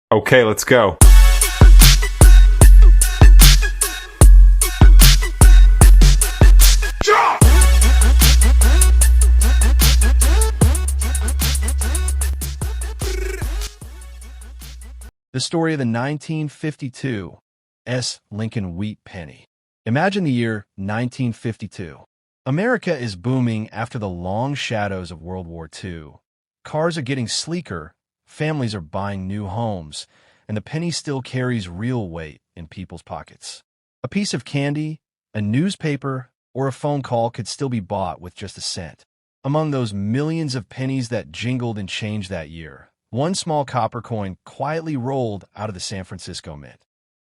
Okay, let's go. The story of the 1952 Lincoln Wheat Penny. Imagine the year 1952. America is booming after the long shadows of World War II. Cars are getting sleeker, families are buying new homes, and the penny still carries real weight in people's pockets. A piece of candy, a newspaper, or a phone call could still be bought with just a cent. Among those millions of pennies that jingled and changed that year, one small copper coin quietly rolled out of the San Francisco Mint.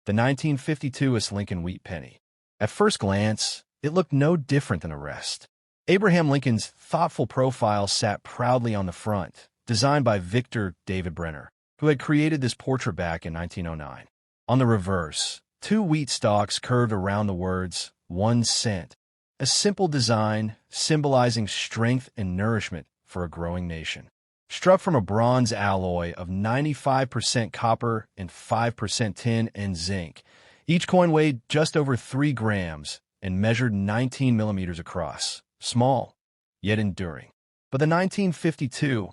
The 1952 Lincoln Wheat Penny. At first glance, it looked no different than the rest. Abraham Lincoln's thoughtful profile sat proudly on the front, designed by Victor David Brenner, who had created this portrait back in 1909. On the reverse, two wheat stalks curved around the words, 1 cent, a simple design symbolizing strength and nourishment for a growing nation. Struck from a bronze alloy of 95% copper and 5% tin and zinc, each coin weighed just over 3 grams and measured 19 millimeters across. Small, yet enduring. But the 1952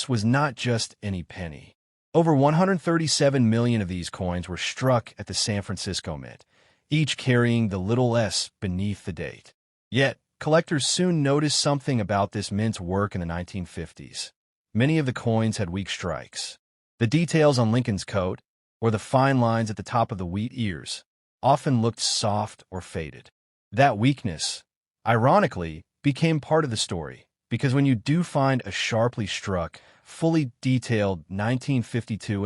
was not just any penny. Over 137 million of these coins were struck at the San Francisco Mint, each carrying the little s beneath the date. Yet, collectors soon noticed something about this mint's work in the 1950s. Many of the coins had weak strikes. The details on Lincoln's coat, or the fine lines at the top of the wheat ears, often looked soft or faded. That weakness, ironically, became part of the story, because when you do find a sharply struck, fully detailed 1952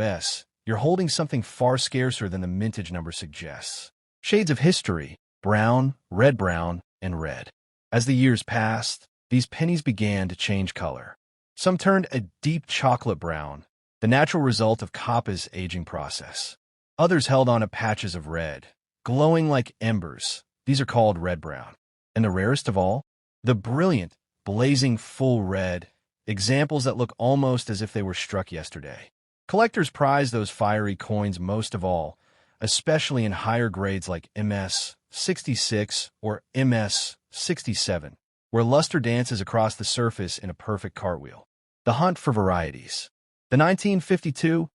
you're holding something far scarcer than the mintage number suggests. Shades of history, brown, and red. As the years passed, these pennies began to change color. Some turned a deep chocolate brown, the natural result of copper's aging process. Others held on to patches of red, glowing like embers. These are called red-brown. And the rarest of all? The brilliant, blazing full red, examples that look almost as if they were struck yesterday. Collectors prize those fiery coins most of all, especially in higher grades like MS 66 or MS 67, where luster dances across the surface in a perfect cartwheel. The hunt for varieties. The 1952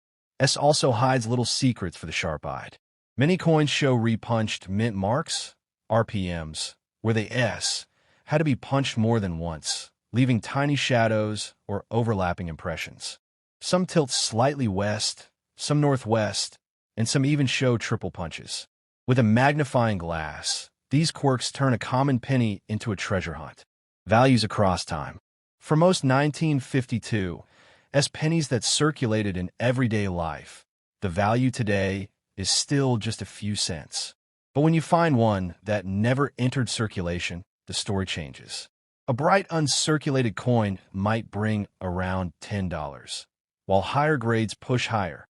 also hides little secrets for the sharp-eyed. Many coins show repunched mint marks, RPMs, where the S had to be punched more than once, leaving tiny shadows or overlapping impressions. Some tilt slightly west, some northwest, and some even show triple punches. With a magnifying glass, these quirks turn a common penny into a treasure hunt. Values across time. For most 1952 pennies that circulated in everyday life, the value today is still just a few cents. But when you find one that never entered circulation, the story changes. A bright uncirculated coin might bring around $10, while higher grades push higher.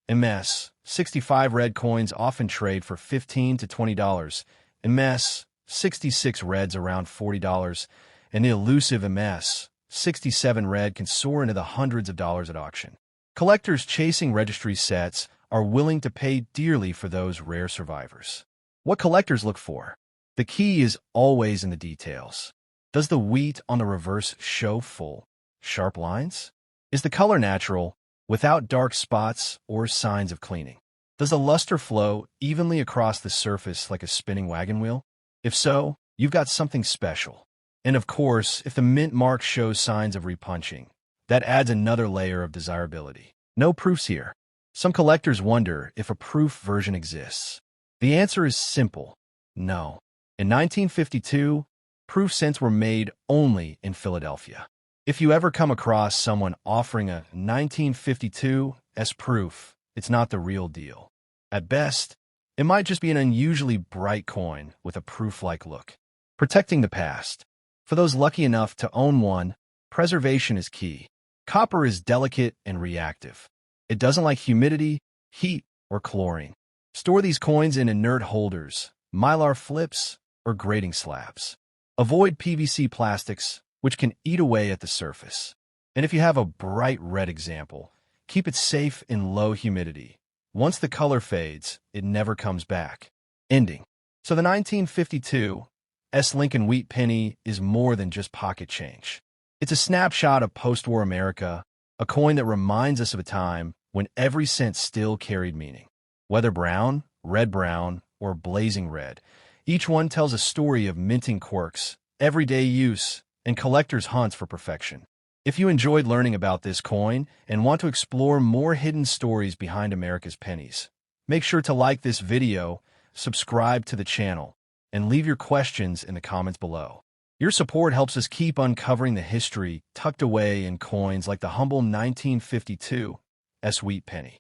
MS 65 red coins often trade for $15 to $20, MS 66 reds around $40, and the elusive MS 67 red can soar into the hundreds of dollars at auction. Collectors chasing registry sets are willing to pay dearly for those rare survivors. What collectors look for? The key is always in the details. Does the wheat on the reverse show full, sharp lines? Is the color natural, without dark spots or signs of cleaning? Does the luster flow evenly across the surface like a spinning wagon wheel? If so, you've got something special. And of course, if the mint mark shows signs of repunching, that adds another layer of desirability. No proofs here. Some collectors wonder if a proof version exists. The answer is simple: no. In 1952, proof cents were made only in Philadelphia. If you ever come across someone offering a 1952 proof, it's not the real deal. At best, it might just be an unusually bright coin with a proof-like look. Protecting the past. For those lucky enough to own one, preservation is key. Copper is delicate and reactive. It doesn't like humidity, heat, or chlorine. Store these coins in inert holders, mylar flips, or grating slabs. Avoid PVC plastics, which can eat away at the surface. And if you have a bright red example, Keep it safe in low humidity. Once the color fades, it never comes back. Ending. So the 1952 Lincoln Wheat Penny is more than just pocket change. It's a snapshot of post-war America, a coin that reminds us of a time when every cent still carried meaning. Whether brown, red-brown, or blazing red, each one tells a story of minting quirks, everyday use, and collectors' hunts for perfection. If you enjoyed learning about this coin and want to explore more hidden stories behind America's pennies, make sure to like this video, subscribe to the channel, and leave your questions in the comments below. Your support helps us keep uncovering the history tucked away in coins like the humble 1952 Wheat Penny.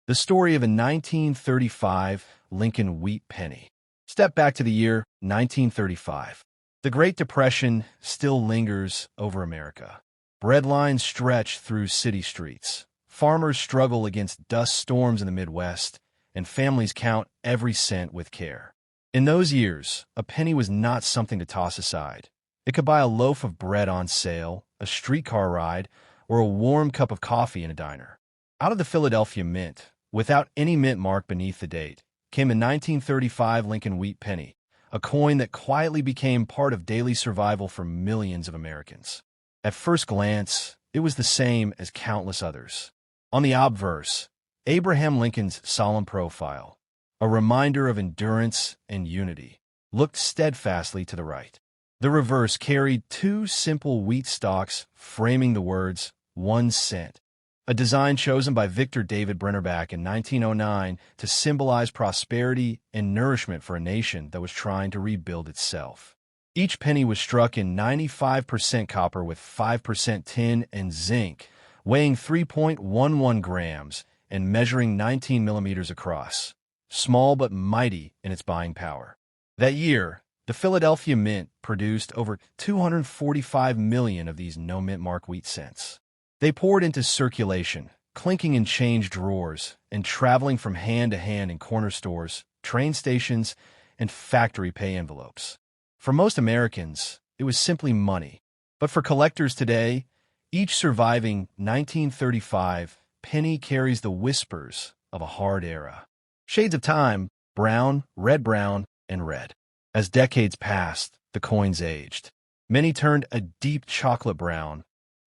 The story of a 1935 Lincoln Wheat Penny. Step back to the year 1935. The Great Depression still lingers over America. Bread lines stretch through city streets. Farmers struggle against dust storms in the Midwest, and families count every cent with care. In those years, a penny was not something to toss aside. It could buy a loaf of bread on sale, a streetcar ride, or a warm cup of coffee in a diner. Out of the Philadelphia Mint, without any mint mark beneath the date, came a 1935 Lincoln Wheat Penny, a coin that quietly became part of daily survival for millions of Americans. At first glance, it was the same as countless others. On the obverse, Abraham Lincoln's solemn profile, a reminder of endurance and unity, looked steadfastly to the right. The reverse carried two simple wheat stalks framing the words, 1 cent, a design chosen by Victor David Brennerbach in 1909 to symbolize prosperity and nourishment for a nation that was trying to rebuild itself. Each penny was struck in 95% copper with 5% tin and zinc, weighing 3.11 grams and measuring 19 millimeters across, small but mighty in its buying power. That year, the Philadelphia Mint produced over 245 million of these no-mint mark wheat cents. They poured into circulation, clinking in change drawers, and traveling from hand to hand in corner stores, train stations, and factory pay envelopes. For most Americans, it was simply money. But for collectors today, each surviving 1935 penny carries the whispers of a hard era. Shades of time, brown, red-brown, and red. As decades passed, the coins aged. Many turned a deep chocolate brown,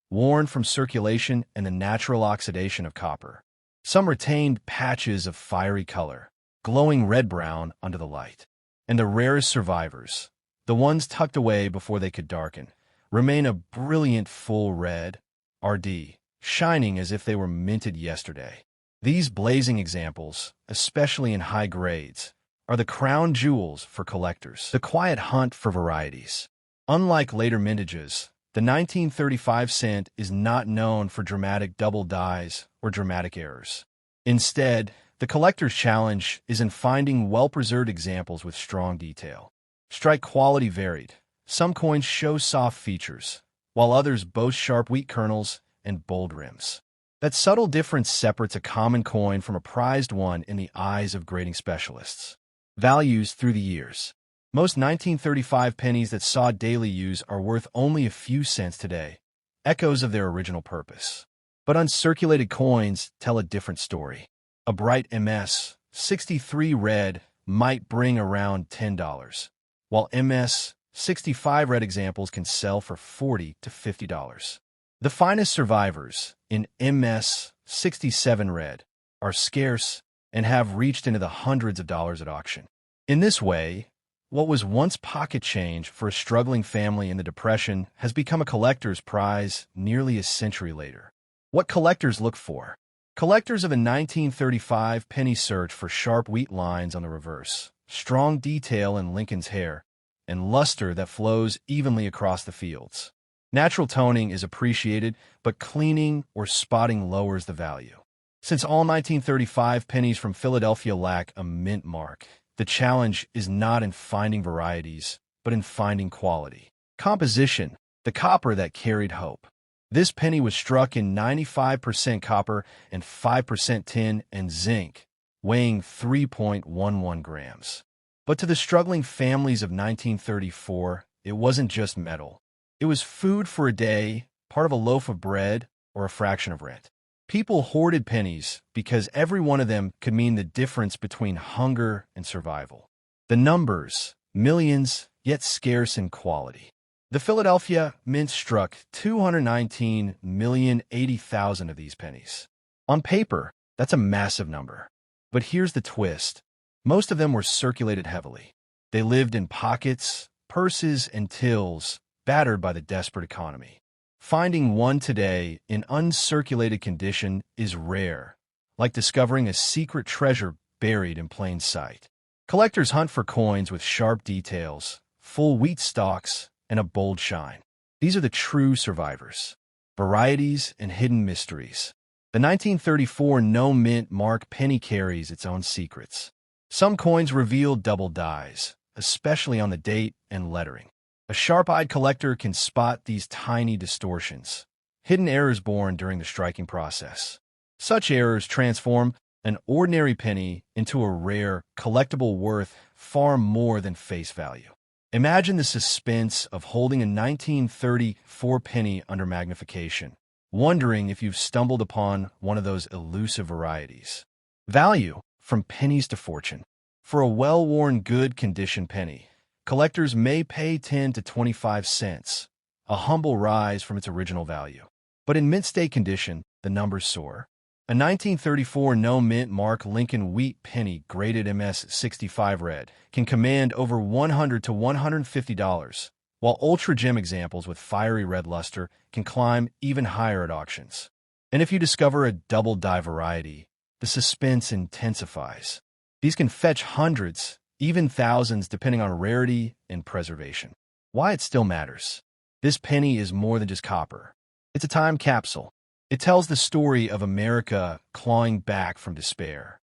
worn from circulation and the natural oxidation of copper. Some retained patches of fiery color, glowing red-brown under the light. And the rarest survivors, the ones tucked away before they could darken, remain a brilliant full red, RD, shining as if they were minted yesterday. These blazing examples, especially in high grades, are the crown jewels for collectors, the quiet hunt for varieties. Unlike later mintages, the 1935 cent is not known for dramatic double dies or dramatic errors. Instead, the collector's challenge is in finding well-preserved examples with strong detail. Strike quality varied. Some coins show soft features, while others boast sharp wheat kernels and bold rims. That subtle difference separates a common coin from a prized one in the eyes of grading specialists. Values through the years. Most 1935 pennies that saw daily use are worth only a few cents today, echoes of their original purpose. But uncirculated coins tell a different story. A bright MS 63 red might bring around $10, while MS 65 red examples can sell for $40 to $50. The finest survivors in MS 67 red are scarce and have reached into the hundreds of dollars at auction. In this way, what was once pocket change for a struggling family in the Depression has become a collector's prize nearly a century later. What collectors look for. Collectors of a 1935 penny search for sharp wheat lines on the reverse, strong detail in Lincoln's hair, and luster that flows evenly across the fields. Natural toning is appreciated, but cleaning or spotting lowers the value. Since all 1935 pennies from Philadelphia lack a mint mark, the challenge is not in finding varieties, but in finding quality. Composition, the copper that carried hope. This penny was struck in 95% copper and 5% tin and zinc, weighing 3.11 grams. But to the struggling families of 1934, it wasn't just metal. It was food for a day, part of a loaf of bread, or a fraction of rent. People hoarded pennies because every one of them could mean the difference between hunger and survival. The numbers, millions, yet scarce in quality. The Philadelphia Mint struck 219,080,000 of these pennies. On paper, that's a massive number. But here's the twist. Most of them were circulated heavily. They lived in pockets, purses, and tills, battered by the desperate economy. Finding one today in uncirculated condition is rare, like discovering a secret treasure buried in plain sight. Collectors hunt for coins with sharp details, full wheat stalks, and a bold shine. These are the true survivors. Varieties and hidden mysteries. The 1934 no mint mark penny carries its own secrets. Some coins reveal double dies, especially on the date and lettering. A sharp-eyed collector can spot these tiny distortions, hidden errors born during the striking process. Such errors transform an ordinary penny into a rare, collectible worth far more than face value. Imagine the suspense of holding a 1934 penny under magnification, wondering if you've stumbled upon one of those elusive varieties. Value from pennies to fortune. For a well-worn, good-condition penny, collectors may pay 10 to 25 cents, a humble rise from its original value. But in mint-state condition, the numbers soar. A 1934 no-mint mark Lincoln Wheat Penny graded MS-65 red can command over $100 to $150, while ultra-gem examples with fiery red luster can climb even higher at auctions. And if you discover a double-die variety, the suspense intensifies. These can fetch hundreds, even thousands, depending on rarity and preservation. Why it still matters. This penny is more than just copper. It's a time capsule. It tells the story of America clawing back from despair.